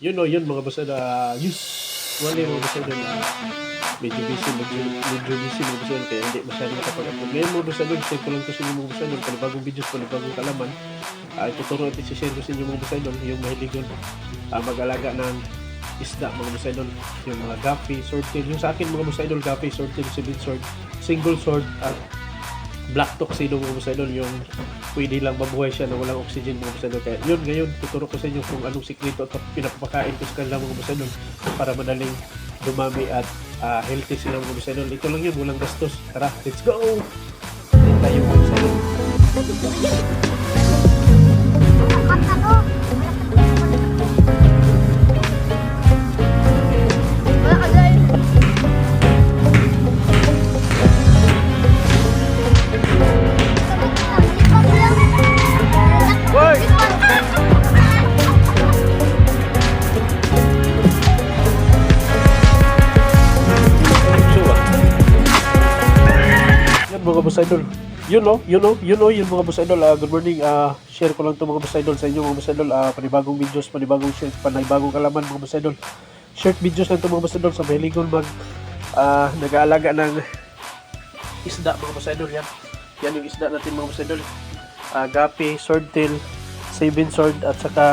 Yun o, yun mga boss, wala mga boss, medyo busy mga boss, kaya hindi masyadong nakapag-upload. Ngayon mga boss, share ko lang to sa inyo mga boss, panibagong videos, panibagong kalaman. Ituturo at isi-share ko sa inyo mga boss, yung mahiligon mag-alaga ng isda mga boss, yung mga gapi, swordtail. Yung sa akin mga boss, gapi, swordtail, silver sword, single sword at black tuxedo mga boss, yung pwede lang mabuhay siya na walang oxygen mga boss. Kaya yun, ngayon tuturo ko sa inyo kung anong sikreto at pinapakain ko sa kanila mga boss, para madaling dumami at healthy sila mga boss. Ito lang yun, walang gastos. Tara, let's go! Yan tayo mga boss. Mga boss idol, yun mga boss idol. Good morning, share ko lang to mga boss idol sa inyo mga boss idol. Panibagong videos, panibagong share, panibagong kalaman mga boss idol. Short videos lang to mga boss idol sa mahiligon nag-aalaga ng isda mga boss idol. Yan yung isda natin mga boss idol, gapi, swordtail, seven sword at saka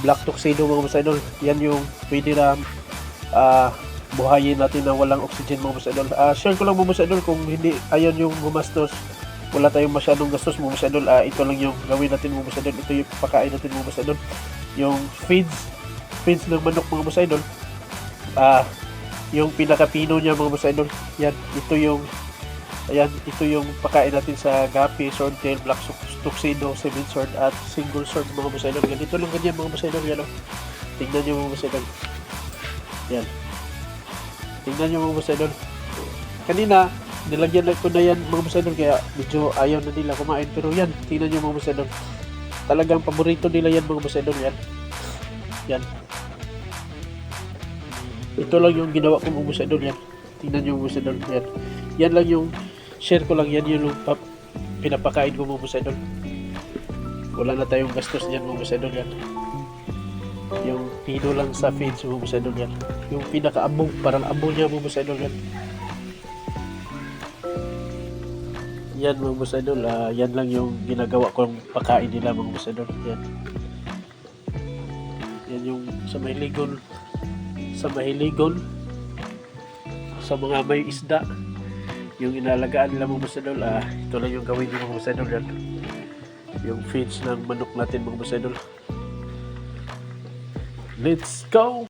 black tuxedo mga boss idol. Yan yung pwede na buhayin natin na walang oxygen mga boss idol. Share ko lang mga boss idol, kung hindi ayan yung gumastos, wala tayong masyadong gastos mga boss idol. Ito lang yung gawin natin mga boss idol. Ito yung pakain natin mga boss idol, yung feeds ng manok mga boss idol. Yung pinakapino niya mga boss idol, yan, ito yung pakain natin sa gapi, swordtail, black tuxedo, seven sword at single sword mga boss idol. Ganito lang ganyan mga boss idol. Yan, tingnan nyo mga boss idol, yan. Tingnan nyo mga boss idol. Kanina, nilagyan ko na yan mga boss idol, kaya medyo ayaw na nila kumain. Pero yan, tingnan nyo mga boss idol. Talagang paborito nila yan mga boss idol. Yan. Ito lang yung ginawa ko mga boss idol. Yan. Tingnan nyo mga boss idol. Yan. Yan lang yung share ko lang. Yan yung pinapakain ko mga boss idol. Wala na tayong gastos dyan mga boss idol. Yan. Yung pino lang sa feeds mga boss idol. Yan. Yung pinaka-abong, parang abong niya mga boss idol. Yan mga boss idol. Yan lang yung ginagawa kong pakain nila mga boss idol. Yan yung sa mahiligon, sa mga may isda, yung inalagaan nila mga boss idol. Ito lang yung gawin nyo mga boss idol. Yan yung feeds ng manok natin mga boss idol. Let's go!